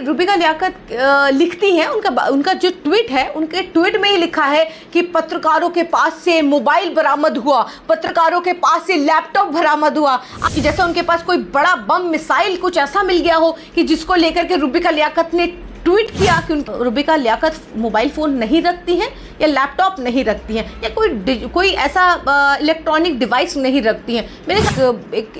रुबिका लियाकत लिखती हैं, उनका जो ट्वीट है, उनके ट्वीट में ही लिखा है कि पत्रकारों के पास से मोबाइल बरामद हुआ, पत्रकारों के पास से लैपटॉप बरामद हुआ, जैसे उनके पास कोई बड़ा बम मिसाइल कुछ ऐसा मिल गया हो कि जिसको लेकर के रुबिका लियाकत ने ट्वीट किया कि रुबिका लियाकत मोबाइल फ़ोन नहीं रखती हैं या लैपटॉप नहीं रखती हैं या कोई ऐसा इलेक्ट्रॉनिक डिवाइस नहीं रखती हैं। मैंने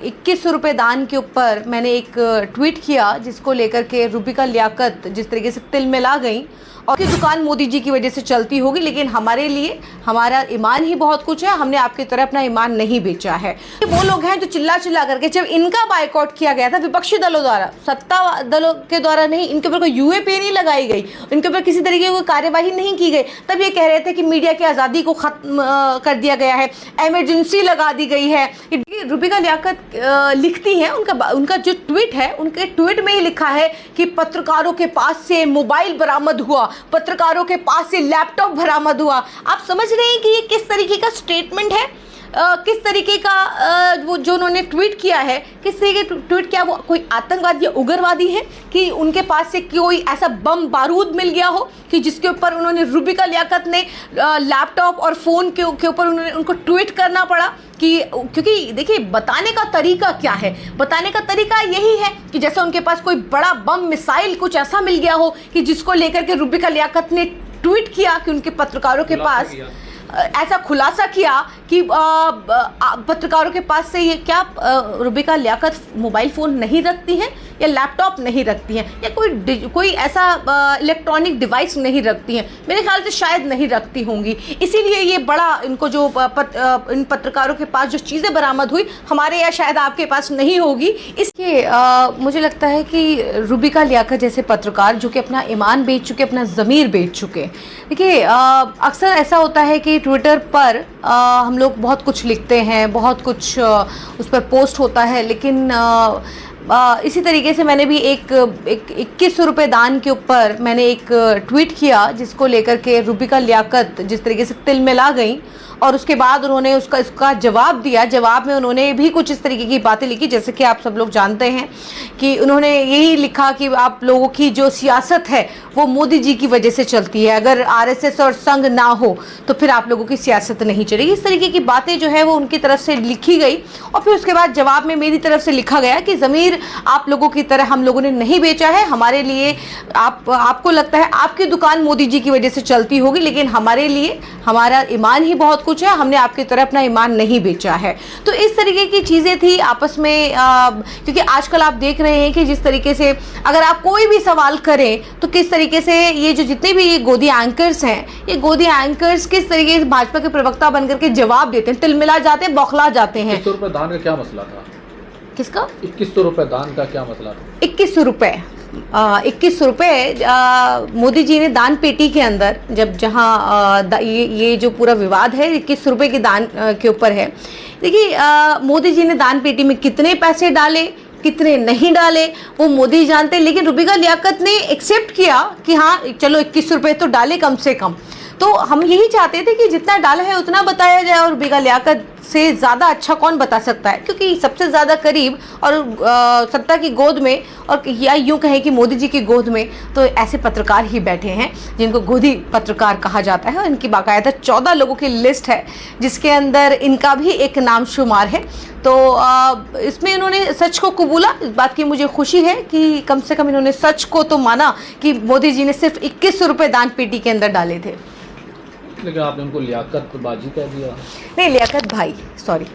21 रुपये दान के ऊपर मैंने एक ट्वीट किया जिसको लेकर के रुबिका लियाकत जिस तरीके से तिलमिला गई और की दुकान मोदी जी की वजह से चलती होगी, लेकिन हमारे लिए हमारा ईमान ही बहुत कुछ है, हमने आपकी तरह अपना ईमान नहीं बेचा है। वो लोग हैं जो चिल्ला चिल्ला करके, जब इनका बायकॉट किया गया था विपक्षी दलों द्वारा, सत्ता दलों के द्वारा नहीं, इनके ऊपर कोई यूएपी नहीं लगाई गई, इनके ऊपर किसी तरीके की कोई कार्यवाही नहीं की गई, तब ये कह रहे थे कि मीडिया की आज़ादी को ख़त्म कर दिया गया है, एमरजेंसी लगा दी गई है। रुबिका लियाकत लिखती हैं, उनका जो ट्वीट है, उनके ट्वीट में ही लिखा है कि पत्रकारों के पास से मोबाइल बरामद हुआ, पत्रकारों के पास से लैपटॉप बरामद हुआ। आप समझ रहे हैं कि ये किस तरीके का स्टेटमेंट है, किस तरीके का वो जो उन्होंने ट्वीट किया है, किस तरीके ट्वीट किया, वो कोई आतंकवादी या उग्रवादी है कि उनके पास से कोई ऐसा बम बारूद मिल गया हो कि जिसके ऊपर उन्होंने रुबिका लियाकत ने लैपटॉप और फ़ोन के ऊपर उनको ट्वीट करना पड़ा कि, क्योंकि देखिए बताने का तरीका क्या है, बताने का तरीका यही है कि जैसे उनके पास कोई बड़ा बम मिसाइल कुछ ऐसा मिल गया हो कि जिसको लेकर के रुबिका लियाकत ने ट्वीट किया कि उनके पत्रकारों के पास ऐसा खुलासा किया कि पत्रकारों के पास से ये क्या रुबिका लियाकत मोबाइल फ़ोन नहीं रखती हैं या लैपटॉप नहीं रखती हैं या कोई ऐसा इलेक्ट्रॉनिक डिवाइस नहीं रखती हैं। मेरे ख्याल से शायद नहीं रखती होंगी, इसीलिए ये बड़ा इनको जो इन पत्रकारों के पास जो चीज़ें बरामद हुई, हमारे यहाँ शायद आपके पास नहीं होगी। इसके मुझे लगता है कि रुबिका लियाकत जैसे पत्रकार जो कि अपना ईमान बेच चुके, अपना ज़मीर बेच चुके, देखिए अक्सर ऐसा होता है कि ट्विटर पर हम लोग बहुत कुछ लिखते हैं, बहुत कुछ उस पर पोस्ट होता है, लेकिन इसी तरीके से मैंने भी एक 21 रुपये दान के ऊपर मैंने एक ट्वीट किया जिसको लेकर के रुबिका लियाकत जिस तरीके से तिलमिला गई और उसके बाद उन्होंने उसका जवाब दिया। जवाब में उन्होंने भी कुछ इस तरीके की बातें लिखी, जैसे कि आप सब लोग जानते हैं कि उन्होंने यही लिखा कि आप लोगों की जो सियासत है वो मोदी जी की वजह से चलती है, अगर आरएसएस और संघ ना हो तो फिर आप लोगों की सियासत नहीं चलेगी। इस तरीके की बातें जो है वो उनकी तरफ से लिखी गई और फिर उसके बाद जवाब में मेरी तरफ से लिखा गया कि ज़मीर आप लोगों की तरह हम लोगों ने नहीं बेचा है, हमारे लिए आपको लगता है आपकी दुकान मोदी जी की वजह से चलती होगी, लेकिन हमारे लिए हमारा ईमान ही बहुत कुछ है, हमने आपकी तरह अपना ईमान नहीं बेचा है। तो इस तरीके की चीज़ें थी आपस में, क्योंकि आजकल आप देख रहे हैं कि जिस तरीके से अगर आप कोई भी सवाल करें तो किस तरीके से ये जो जितने भी ये गोदी एंकर्स हैं, ये गोदी एंकर्स किस तरीके से भाजपा के प्रवक्ता बनकर के जवाब देते हैं, तिलमिला जाते हैं, बौखला जाते हैं। 21 रुपये दान का क्या मसला था? किसका 21 रुपये दान का क्या मसला था? 21 रुपये मोदी जी ने दान पेटी के अंदर, जहाँ ये जो पूरा विवाद है 21 रुपये के दान के ऊपर है। देखिए मोदी जी ने दान पेटी में कितने पैसे डाले, कितने नहीं डाले, वो मोदी जानते, लेकिन रुबिका लियाकत ने एक्सेप्ट किया कि हाँ चलो 21 रुपये तो डाले कम से कम। तो हम यही चाहते थे कि जितना डाला है उतना बताया जाए, और रुबिका लियाकत से ज़्यादा अच्छा कौन बता सकता है, क्योंकि सबसे ज़्यादा करीब और सत्ता की गोद में, और या यूँ कहें कि मोदी जी की गोद में तो ऐसे पत्रकार ही बैठे हैं जिनको गोदी पत्रकार कहा जाता है। और इनकी बाकायदा 14 लोगों की लिस्ट है जिसके अंदर इनका भी एक नाम शुमार है। तो इसमें इन्होंने सच को कबूला, इस बात की मुझे खुशी है कि कम से कम इन्होंने सच को तो माना कि मोदी जी ने सिर्फ 21 रुपये दान पेटी के अंदर डाले थे। लेकिन आपने उनको लियाकत बाजी कह दिया। नहीं, लियाकत भाई, सॉरी,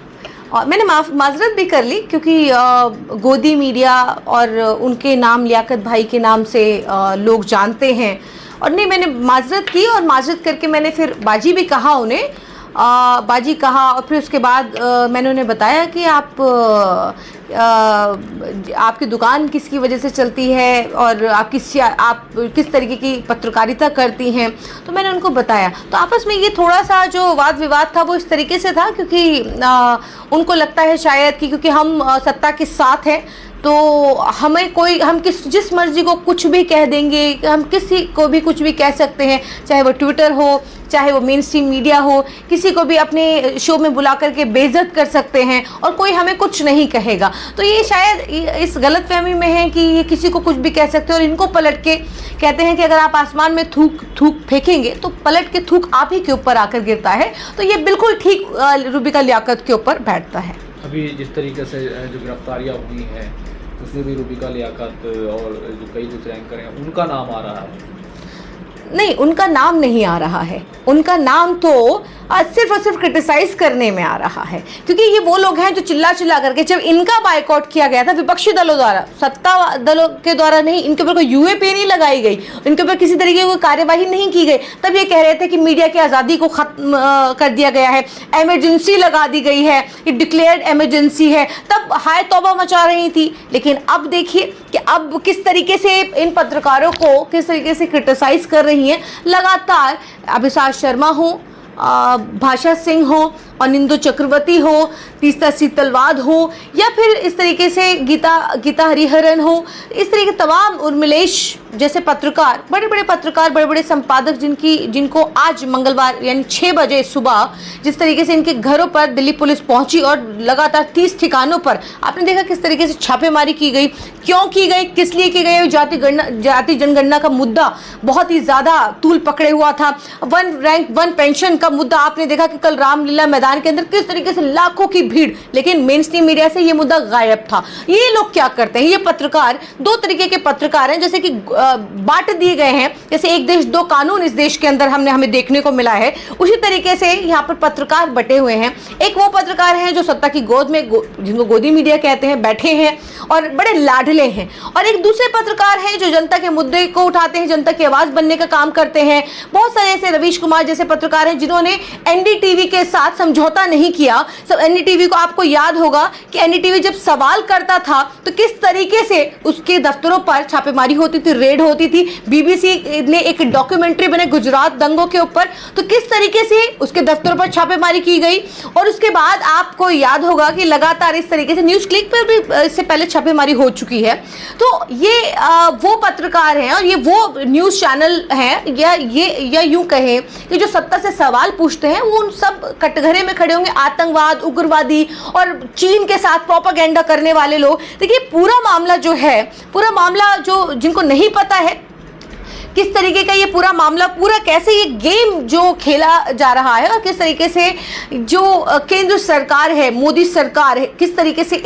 और मैंने माजरत भी कर ली क्योंकि गोदी मीडिया और उनके नाम लियाकत भाई के नाम से लोग जानते हैं, और नहीं मैंने माजरत की, और माजरत करके मैंने फिर बाजी भी कहा उन्हें, बाजी कहा। और फिर उसके बाद मैंने उन्हें बताया कि आपकी दुकान किसकी वजह से चलती है और आप किस तरीके की पत्रकारिता करती हैं, तो मैंने उनको बताया। तो आपस में ये थोड़ा सा जो वाद विवाद था वो इस तरीके से था क्योंकि उनको लगता है शायद कि क्योंकि हम सत्ता के साथ हैं तो हम जिस मर्जी को कुछ भी कह देंगे, हम किसी को भी कुछ भी कह सकते हैं, चाहे वो ट्विटर हो, चाहे वो मेन स्ट्रीम मीडिया हो, किसी को भी अपने शो में बुला करके बेइज्जत कर सकते हैं और कोई हमें कुछ नहीं कहेगा। तो ये शायद इस गलतफहमी में है कि ये किसी को कुछ भी कह सकते हैं और इनको पलट के कहते हैं कि अगर आप आसमान में थूक फेंकेंगे तो पलट के थूक आप ही के ऊपर आकर गिरता है। तो ये बिल्कुल ठीक रूबिका लियाकत के ऊपर बैठता है। अभी जिस तरीके से जो गिरफ्तारियां हुई हैं उसमें भी रूबिका लियाकत और जो कई दूसरे एंकर हैं उनका नाम आ रहा है। नहीं, उनका नाम नहीं आ रहा है। उनका नाम तो सिर्फ और सिर्फ क्रिटिसाइज करने में आ रहा है, क्योंकि ये वो लोग हैं जो चिल्ला करके, जब इनका बायकॉट किया गया था विपक्षी दलों द्वारा, सत्ता दलों के द्वारा नहीं, इनके ऊपर कोई यूएपी नहीं लगाई गई, इनके ऊपर किसी तरीके की कोई कार्यवाही नहीं की गई, तब ये कह रहे थे कि मीडिया की आज़ादी को खत्म कर दिया गया है, इमरजेंसी लगा दी गई है, ये डिक्लेयर्ड इमरजेंसी है, तब हाय तौबा मचा रही थी। लेकिन अब देखिए कि अब किस तरीके से इन पत्रकारों को किस तरीके से क्रिटिसाइज कर रही हैं लगातार। अभिषेक शर्मा हो, भाषा सिंह हो, अनिंदु चक्रवर्ती हो, तीस्ता सीतलवाद हो, या फिर इस तरीके से गीता हरिहरन हो, इस तरीके तमाम उर्मिलेश जैसे पत्रकार, बड़े बड़े पत्रकार, बड़े बड़े संपादक जिनको आज मंगलवार यानी 6 बजे सुबह जिस तरीके से इनके घरों पर दिल्ली पुलिस पहुंची और लगातार 30 ठिकानों पर आपने देखा किस तरीके से छापेमारी की गई, क्यों की गई, किस लिए की गई। जाति जनगणना का मुद्दा बहुत ही ज़्यादा तूल पकड़े हुआ था। 1 रैंक 1 पेंशन का मुद्दा आपने देखा कि कल रामलीला मैदान के अंदर किस तरीके से लाखों की भीड़, लेकिन मेन स्ट्रीम मीडिया से ये मुद्दा गायब था। ये लोग क्या करते हैं, ये पत्रकार 2 तरीके के पत्रकार हैं, जैसे कि बांट दिए गए हैं, जैसे एक देश 2 कानून इस देश के अंदर हमें देखने को मिला है, उसी तरीके से यहाँ पर पत्रकार बटे हुए हैं। एक वो पत्रकार हैं जो सत्ता की गोद में, जिनको गोदी मीडिया कहते हैं, बैठे हैं और बड़े लाडले हैं, और एक दूसरे पत्रकार हैं जो जनता के मुद्दे को उठाते हैं, जनता की आवाज बनने का काम करते हैं। बहुत सारे ऐसे रवीश कुमार जैसे पत्रकार हैं जिन्होंने एनडीटीवी के साथ समझौता नहीं किया। सब एनडीटीवी को आपको याद होगा कि एनडीटीवी जब सवाल करता था तो किस तरीके से उसके दफ्तरों पर छापेमारी होती थी, रेड होती थी। बीबीसी ने एक डॉक्यूमेंट्री बनाई गुजरात दंगों के ऊपर, तो किस तरीके से उसके दफ्तरों पर छापेमारी की गई। और उसके बाद आपको याद होगा कि लगातार इस तरीके से न्यूज़ क्लिक पर भी इससे पहले छापेमारी हो चुकी है। तो ये वो पत्रकार हैं और ये वो न्यूज़ चैनल हैं, या यूं कहें कि जो सत्ता से सवाल पूछते हैं, वो उन सब कटघरे में खड़े होंगे आतंकवाद, उग्रवादी और चीन के साथ प्रोपेगेंडा करने वाले लोग। देखिए पूरा मामला जो है, पूरा मामला जो जिनको नहीं पता है किस तरीके का ये पूरा मामला, पूरा कैसे ये गेम जो खेला जा रहा है और किस तरीके से जो केंद्र सरकार है, मोदी सरकार है, किस तरीके से